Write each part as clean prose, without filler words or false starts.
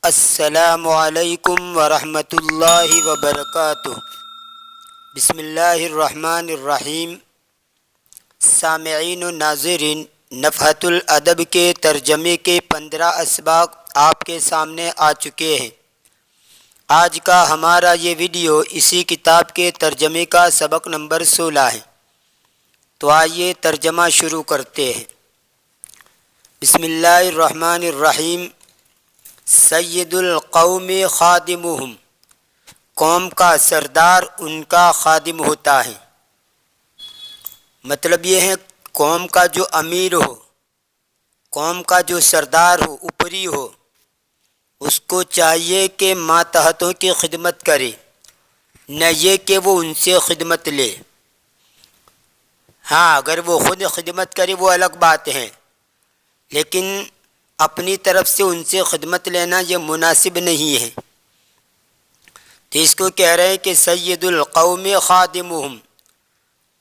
السلام علیکم ورحمۃ اللہ وبرکاتہ۔ بسم اللہ الرحمن الرحیم۔ سامعین و ناظرین، نفحۃ الادب کے ترجمے کے 15 اسباق آپ کے سامنے آ چکے ہیں۔ آج کا ہمارا یہ ویڈیو اسی کتاب کے ترجمے کا سبق نمبر 16 ہے۔ تو آئیے ترجمہ شروع کرتے ہیں۔ بسم اللہ الرحمن الرحیم۔ سید القوم خادمہم، قوم کا سردار ان کا خادم ہوتا ہے۔ مطلب یہ ہے قوم کا جو امیر ہو، قوم کا جو سردار ہو، اوپری ہو، اس کو چاہیے کہ ماتحتوں کی خدمت کرے، نہ یہ کہ وہ ان سے خدمت لے۔ ہاں، اگر وہ خود خدمت کرے وہ الگ بات ہے، لیکن اپنی طرف سے ان سے خدمت لینا یہ مناسب نہیں ہے۔ تو اس کو کہہ رہے ہیں کہ سید القوم خادمہم،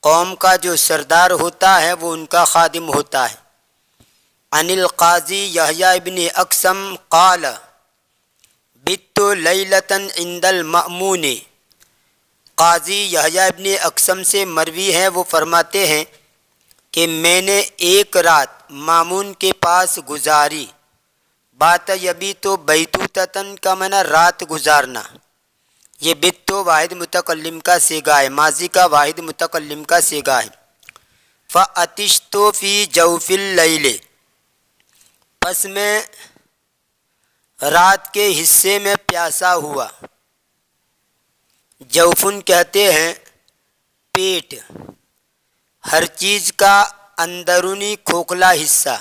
قوم کا جو سردار ہوتا ہے وہ ان کا خادم ہوتا ہے۔ عن القاضی یحییٰ ابن اقسم قال بت لیلۃ عند المأمون، قاضی یحییٰ ابن اقسم سے مروی ہے، وہ فرماتے ہیں کہ میں نے ایک رات مامون کے پاس گزاری۔ بات یبی تو بیتوتتن کا معنی رات گزارنا۔ یہ بیت تو واحد متکلم کا صیغہ ہے، ماضی کا واحد متکلم کا صیغہ ہے۔ فَأَتِشْتُ فِي جَوْفِ اللَّيْلِ، پس میں رات کے حصے میں پیاسا ہوا۔ جوفن کہتے ہیں پیٹ، ہر چیز کا اندرونی کھوکھلا حصہ،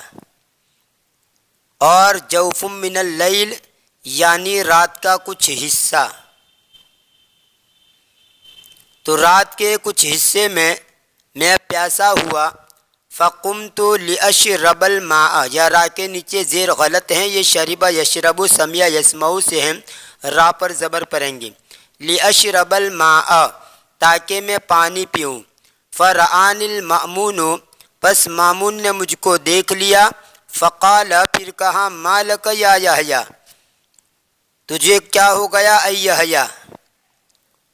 اور جوف من اللیل یعنی رات کا کچھ حصہ۔ تو رات کے کچھ حصے میں پیاسا ہوا۔ فقمت لأشرب الماء، یا را کے نیچے زیر غلط ہیں، یہ شربہ یشرب سمع یسمع سے ہیں، را پر زبر پڑیں گے۔ لأشرب الماء، تاکہ میں پانی پیوں۔ فرعان المأمون، پس مامون نے مجھ کو دیکھ لیا۔ فقال، پھر کہا ما لک یا یحییٰ، تجھے کیا ہو گیا اے یحییٰ؟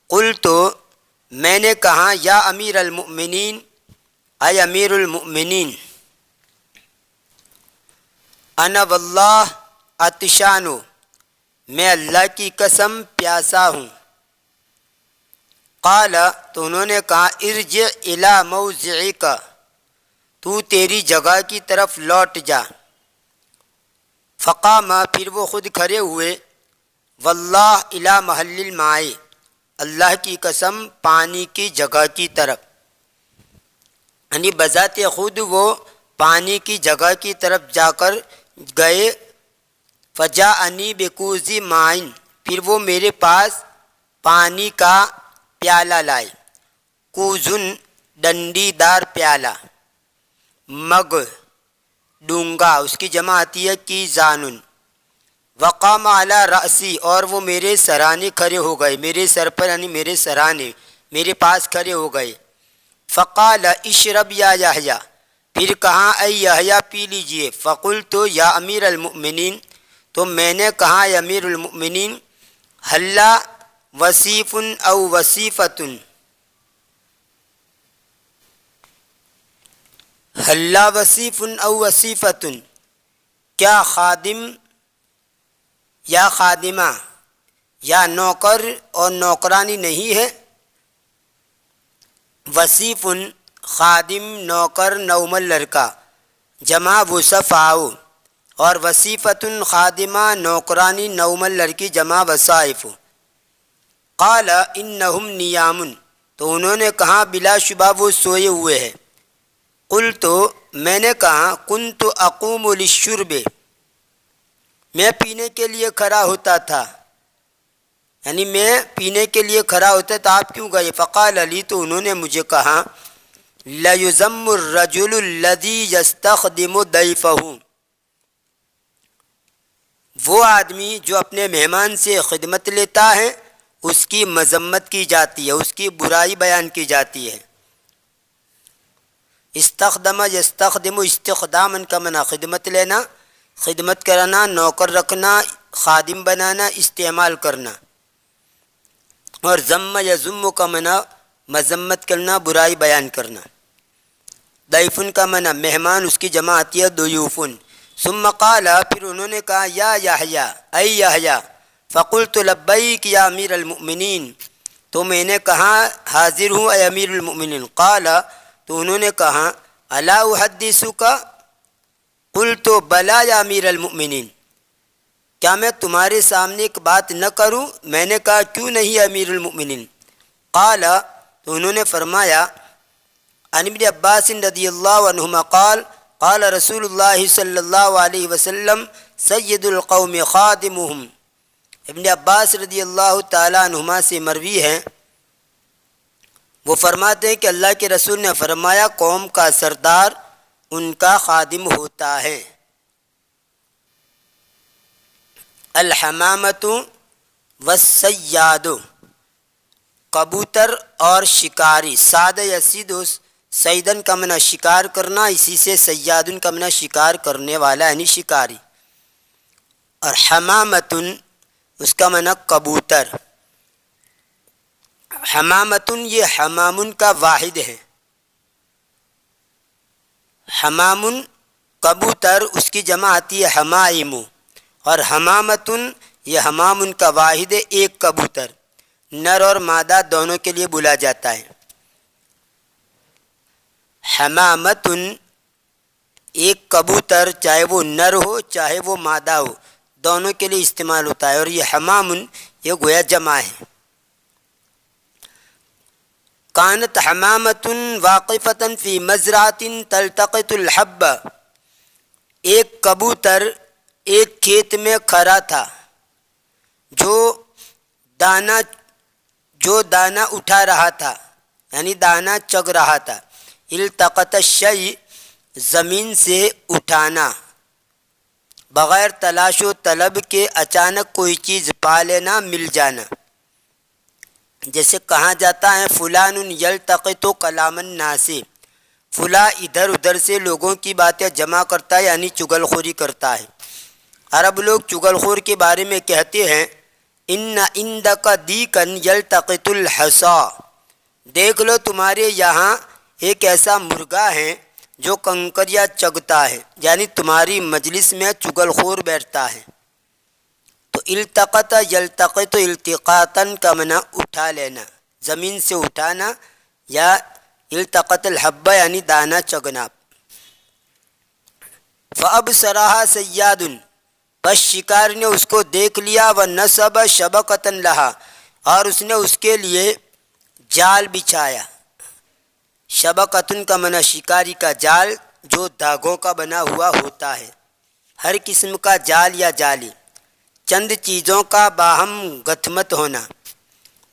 قلت، میں نے کہا یا امیر المؤمنین، اے امیر المؤمنین، انا واللہ عطشان، میں اللہ کی قسم پیاسا ہوں۔ قال، تو انہوں نے کہا ارجع الی موضعک، تو تیری جگہ کی طرف لوٹ جا۔ فقام، پھر وہ خود کھڑے ہوئے۔ واللہ الی محل الماء، اللہ کی قسم پانی کی جگہ کی طرف، یعنی بذات خود وہ پانی کی جگہ کی طرف جا کر گئے۔ فجاءنی بکوز ماء، پھر وہ میرے پاس پانی کا پیالہ لائے۔ کوزن، ڈنڈی دار پیالہ، مگ، ڈونگا، اس کی جمع آتی ہے کیزانن۔ وقام علی رأسی، اور وہ میرے سرانے کھڑے ہو گئے، میرے سر پر یعنی میرے سرانے میرے پاس کھڑے ہو گئے۔ فقال اشرب یا یحییٰ، پھر کہا اے یحییٰ پی لیجئے۔ فقلت یا امیر المؤمنین، تو میں نے کہا اے امیر المؤمنین، حلا وصیف او وصیفۃ، حلا وصیف او وصیفۃ، کیا خادم یا خادمہ یا نوکر اور نوکرانی نہیں ہے؟ وصیف خادم، نوکر نومل لڑکا، جمع وصفاء، اور وصیفۃ خادمہ نوکرانی نومل لڑکی، جمع وصائف۔ قال انہم نیام، تو انہوں نے کہا بلا شبہ وہ سوئے ہوئے ہیں۔ قلت، میں نے کہا کنت اقوم للشرب، میں پینے کے لیے کھڑا ہوتا تھا، یعنی میں پینے کے لیے کھڑا ہوتا تھا، آپ کیوں گئے؟ فقال علی، تو انہوں نے مجھے کہا لیذم الرجل الذی یستخدم ضیفہ، وہ آدمی جو اپنے مہمان سے خدمت لیتا ہے اس کی مذمت کی جاتی ہے، اس کی برائی بیان کی جاتی ہے۔ استخدم یستخدم استخدامن کا معنی خدمت لینا، خدمت کرنا، نوکر رکھنا، خادم بنانا، استعمال کرنا. اور ذم یذم کا منع مذمت کرنا، برائی بیان کرنا. ضیفن کا منع مہمان، اس کی جمع آتی ہے ضیوفن. ثم قال، پھر انہوں نے کہا یا یحییٰ، اے یحییٰ. فقلت لبیک یا امیر المؤمنین، تو میں نے کہا حاضر ہوں اے امیر المؤمنین. قال، تو انہوں نے کہا الا احدثک، قلت بلا یا امیر المؤمنین، کیا میں تمہارے سامنے ایک بات نہ کروں؟ میں نے کہا کیوں نہیں امیر المؤمنین. قال، تو انہوں نے فرمایا عن ابن عباس رضی اللہ عنہما قال قال رسول اللہ صلی اللہ علیہ وسلم سید القوم خادمہم. ابن عباس رضی اللہ تعالیٰ عنہما سے مروی ہے، وہ فرماتے ہیں کہ اللہ کے رسول نے فرمایا قوم کا سردار ان کا خادم ہوتا ہے. الحمامۃ والصیاد، کبوتر اور شکاری. ساد یسید، سیدن کا منع شکار کرنا، اسی سے سیادن کا منع شکار کرنے والا یعنی شکاری. اور حمامتن اس کا منع کبوتر. حمامتن یہ حمامن کا واحد ہے. حمامن کبوتر، اس کی جمع آتی ہے حمائم. اور حمامتن یہ حمامن کا واحد ہے، ایک کبوتر. نر اور مادہ دونوں کے لیے بولا جاتا ہے. حمامتن ایک کبوتر، چاہے وہ نر ہو چاہے وہ مادہ ہو، دونوں کے لیے استعمال ہوتا ہے. اور یہ حمامن یہ گویا جمع ہے. کانت حمامتن واقفتن فی مزرعۃ تلتقط الحب، ایک کبوتر ایک کھیت میں کھڑا تھا جو دانہ اٹھا رہا تھا، یعنی دانہ چگ رہا تھا. التقط الشیء زمین سے اٹھانا، بغیر تلاش و طلب کے اچانک کوئی چیز پا لینا، مل جانا. جیسے کہا جاتا ہے فلان یلتقط کلام الناس، فلاں ادھر ادھر سے لوگوں کی باتیں جمع کرتا ہے یعنی چغل خوری کرتا ہے. عرب لوگ چغل خور کے بارے میں کہتے ہیں ان عندک دیکن یلتقط الحصا، دیکھ لو تمہارے یہاں ایک ایسا مرغا ہے جو کنکریاں چگتا ہے، یعنی تمہاری مجلس میں چغل خور بیٹھتا ہے. تو التقط یلتقط التقاطن کا معنی اٹھا لینا، زمین سے اٹھانا، یا التقط الحبہ یعنی دانہ چگنا. فابصرها صیاد، بس شکار نے اس کو دیکھ لیا. ونصب شبکۃ لہا، اور اس نے اس کے لیے جال بچھایا. شبکۃن کا معنی شکاری کا جال جو دھاگوں کا بنا ہوا ہوتا ہے. ہر قسم کا جال یا جالی، چند چیزوں کا باہم گتھمت ہونا،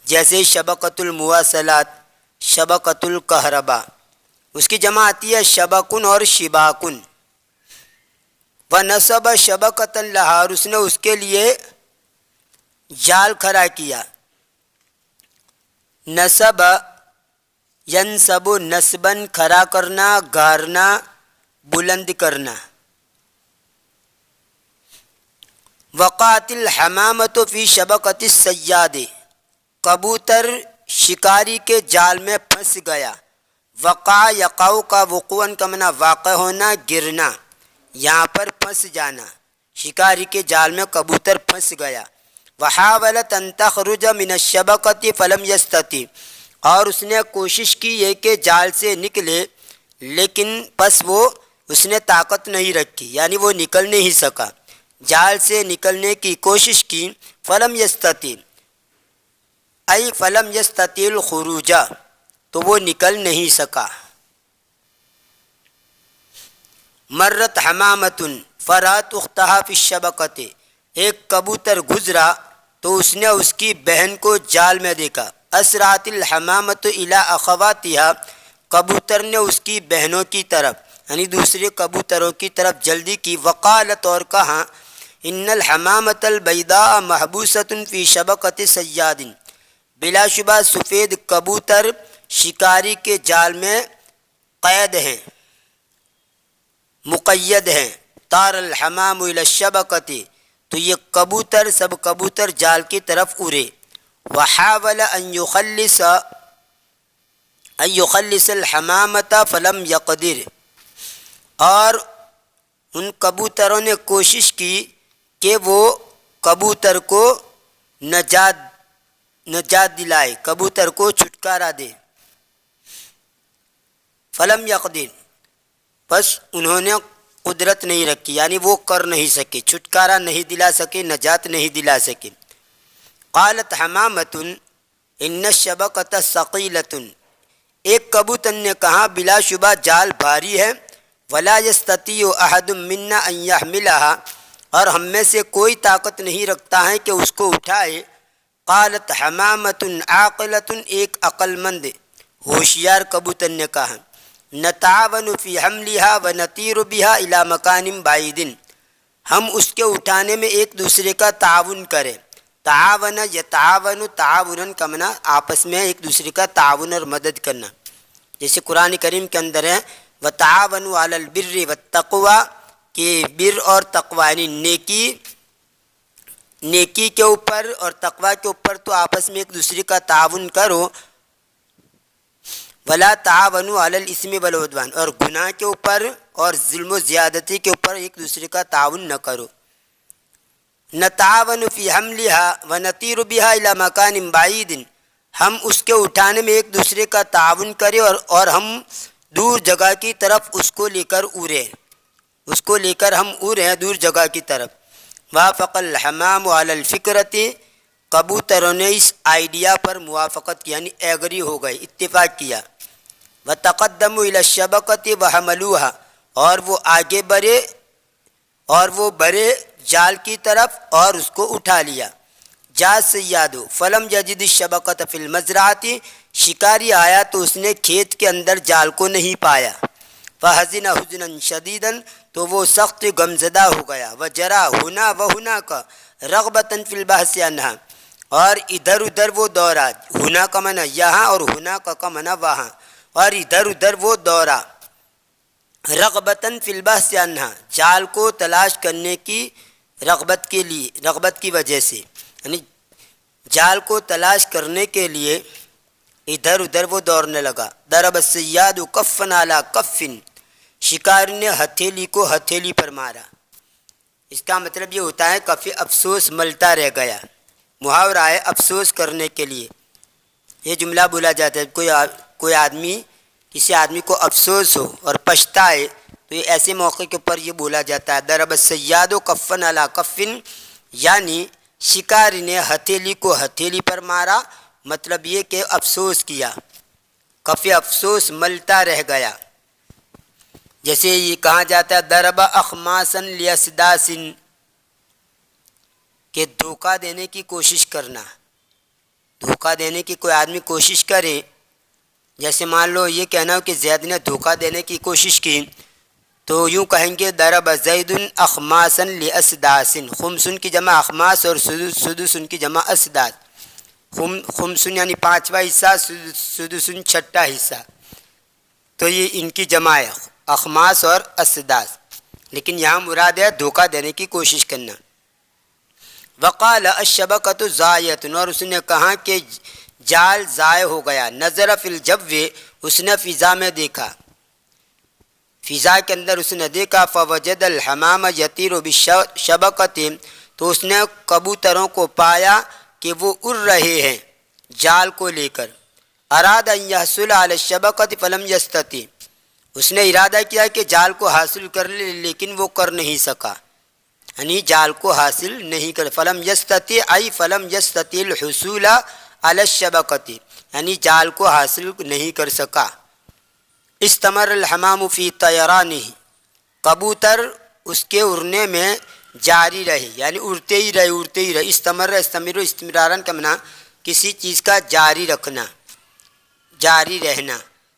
جیسے شبکۃ المواصلات، شبکۃ الکہربا. اس کی جمع آتی ہے شبکن اور شباکن. وَنَصَبَ شَبَكَةً لَهَا، اور اس نے اس کے لیے جال کھڑا کیا. نصب ینصب نصباً، کھڑا کرنا، گارنا، بلند کرنا. وقعت الحمامۃ فی شبکۃ الصیاد، کبوتر شکاری کے جال میں پھنس گیا. وقع یقع کا وقوعاً کا معنی واقع ہونا، گرنا، یہاں پر پھنس جانا. شکاری کے جال میں کبوتر پھنس گیا. وحاولت ان تخرج من الشبکۃ فلم یستطع، اور اس نے کوشش کی ہے کہ جال سے نکلے، لیکن پس اس نے طاقت نہیں رکھی، یعنی وہ نکل نہیں سکا. جال سے نکلنے کی کوشش کی. فلم یستطع ای فلم یستطع الخروج، تو وہ نکل نہیں سکا. مرت حمامۃ فرات اختہا فی الشبکۃ، ایک کبوتر گزرا تو اس نے اس کی بہن کو جال میں دیکھا. اسرعت الحمامۃ الی اخواتہا، کبوتر نے اس کی بہنوں کی طرف یعنی دوسرے کبوتروں کی طرف جلدی کی. وقالت، اور کہا ان الحمامۃ البیضاء محبوسۃ فی شبکۃ صیاد، بلا شبہ سفید کبوتر شکاری کے جال میں قید ہیں، مقید ہیں. طار الحمام الی الشبکۃ، تو یہ کبوتر سب کبوتر جال کی طرف اڑے. وحاول ان يخلص الحمامة فلم يقدر، اور ان کبوتروں نے کوشش کی کہ وہ کبوتر کو نجات دلائے، کبوتر کو چھٹکارا دے. فلم یقدر، بس انہوں نے قدرت نہیں رکھی، یعنی وہ کر نہیں سکے، چھٹکارا نہیں دلا سکے، نجات نہیں دلا سکے. قالت حمامۃ ان الشبکۃ ثقیلۃ، ایک کبوتر نے کہا بلا شبہ جال بھاری ہے. ولا یستطیع احد منا ان یحملها، اور ہم میں سے کوئی طاقت نہیں رکھتا ہے کہ اس کو اٹھائے. قالت حمامۃ عاقلۃ، ایک عقل مند ہوشیار کبوتر نے کہا نتعاون فی حملها ونطیر بها الی مکان بعید، ہم اس کے اٹھانے میں ایک دوسرے کا تعاون کریں. تعاون یتعاون، تعاون کا معنی آپس میں ایک دوسرے کا تعاون اور مدد کرنا. جیسے قرآن کریم کے اندر ہے وتعاونوا علی البر والتقوی، کہ بر اور تقوی یعنی نیکی کے اوپر اور تقوی کے اوپر تو آپس میں ایک دوسرے کا تعاون کرو. ولا تعاونوا علی الاثم والعدوان، اور گناہ کے اوپر اور ظلم و زیادتی کے اوپر ایک دوسرے کا تعاون نہ کرو. نتعاون فی حملها ونطیر بها الی مکان بعید، ہم اس کے اٹھانے میں ایک دوسرے کا تعاون کریں اور ہم دور جگہ کی طرف اس کو لے کر ہم اڑیں دور جگہ کی طرف. وافق الحمام علی الفکرۃ، کبوتروں نے اس آئیڈیا پر موافقت کی، یعنی ایگری ہو گئے، اتفاق کیا. وتقدموا الی الشبکۃ وحملوها، اور وہ آگے بڑھے اور وہ بڑھے جال کی طرف اور اس کو اٹھا لیا. جا سیاد فلم یجد الشبکۃ فی المزرعۃ، شکاری آیا تو اس نے کھیت کے اندر جال کو نہیں پایا. فحزن حزنا شدیدا، تو وہ سخت غمزدہ ہو گیا. وجرا ہنا وہناک رغبتا فی البحث عنہا، اور ادھر ادھر وہ دوڑا، ہنا کا معنی یہاں اور ہناک کا معنی وہاں، اور ادھر ادھر وہ دوڑا. رغبتاً فی البحث عنہا، جال کو تلاش کرنے کی رغبت کی وجہ سے، یعنی جال کو تلاش کرنے کے لیے ادھر ادھر وہ دوڑنے لگا. ضرب الصیاد کفا علی کف، شکاری نے ہتھیلی کو ہتھیلی پر مارا. اس کا مطلب یہ ہوتا ہے کفی افسوس ملتا رہ گیا، محاورہ ہے افسوس کرنے کے لیے. یہ جملہ بولا جاتا ہے کوئی آدمی کسی آدمی کو افسوس ہو اور پچھتائے تو یہ ایسے موقع کے اوپر یہ بولا جاتا ہے. ضرب الصیاد کفا علی کف، یعنی شکاری نے ہتھیلی کو ہتھیلی پر مارا، مطلب یہ کہ افسوس کیا، کفی افسوس ملتا رہ گیا. جیسے یہ کہا جاتا ہے ضرب اخماسا لیسداس، کہ دھوکہ دینے کی کوشش کرنا. دھوکہ دینے کی کوئی آدمی کوشش کرے، جیسے مان لو یہ کہنا ہو کہ زید نے دھوکہ دینے کی کوشش کی، تو یوں کہیں گے ضرب زید اخماسا لاسداس. خمسن کی جمع اخماس اور سدسن کی جمع اسداس. خمسن یعنی پانچواں حصہ، سدسن چھٹا حصہ، تو یہ ان کی جمع ہے اخماس اور اسداس، لیکن یہاں مراد ہے دھوکہ دینے کی کوشش کرنا. وقال الشبکۃ ضائعۃ، اور اس نے کہا کہ جال ضائع ہو گیا. نظر فی الجو، اس نے فضا میں دیکھا، فضا کے اندر اس نے دیکھا. فوجد الحمام یطیر بالشبکۃ، تو اس نے کبوتروں کو پایا کہ وہ اڑ رہے ہیں جال کو لے کر. اراد ان یحصل علی الشبکۃ فلم یستطع، اس نے ارادہ کیا کہ جال کو حاصل کر لے لیکن وہ کر نہیں سکا، یعنی جال کو حاصل نہیں کر. فلم یستطع ای فلم یستطع الحصول علی الشبکۃ، یعنی جال کو حاصل نہیں کر سکا. استمر الحمام فی طیرانہ، کبوتر اس کے اڑنے میں جاری رہے، یعنی اڑتے ہی رہے. استمر استمرارن کا معنی کسی چیز کا جاری رکھنا، جاری رہنا.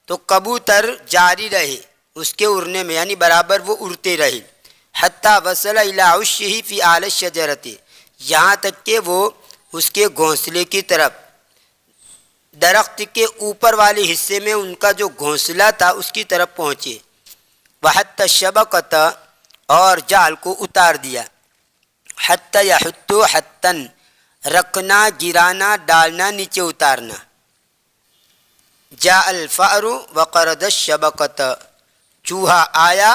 تو کبوتر جاری رہے اس کے اڑنے میں، یعنی برابر وہ اڑتے رہے. حتی وصل الی عشہ فی اعلی الشجرۃ، یہاں تک کہ وہ اس کے گھونسلے کی طرف، درخت کے اوپر والے حصے میں ان کا جو گھونسلہ تھا اس کی طرف پہنچے. وحط الشبکۃ، اور جال کو اتار دیا. حتی یحتو حتن، رکھنا، گرانا، ڈالنا، نیچے اتارنا۔ جاء الفأر وقرض الشبکۃ، چوہا آیا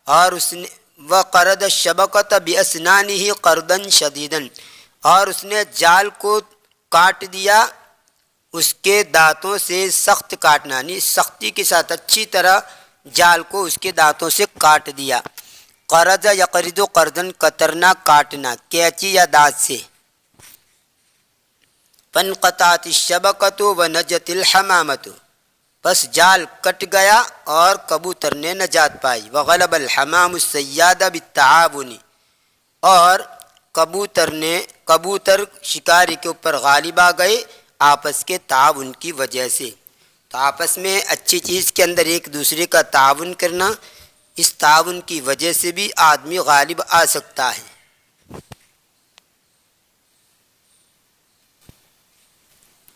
اور اس نے وقرض الشبکۃ باسنانہ قرضا شدیدا، اور اس نے جال کو کاٹ دیا اس کے دانتوں سے، سخت کاٹنا، یعنی سختی کے ساتھ اچھی طرح جال کو اس کے دانتوں سے کاٹ دیا۔ قرض یقرض قرضاً، کترنا، کاٹنا، کینچی یا دانت سے۔ فانقطعت الشبکۃ ونجت الحمامۃ، بس جال کٹ گیا اور کبوتر نے نجات پائی۔ وغلب الحمام الصیاد بالتعاون، اور کبوتر شکاری کے اوپر غالب آ گئے آپس کے تعاون کی وجہ سے۔ تو آپس میں اچھی چیز کے اندر ایک دوسرے کا تعاون کرنا، اس تعاون کی وجہ سے بھی آدمی غالب آ سکتا ہے۔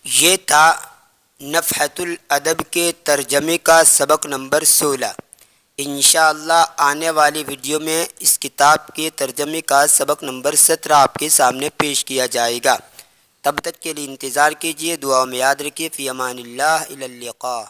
یہ تھا نفحۃ الادب کے ترجمے کا سبق نمبر 16۔ انشاءاللہ آنے والی ویڈیو میں اس کتاب کے ترجمے کا سبق نمبر 17 آپ کے سامنے پیش کیا جائے گا۔ تب تک کے لیے انتظار کیجیے، دعا میں یاد رکھیے۔ فی امان اللہ، الی اللقاء۔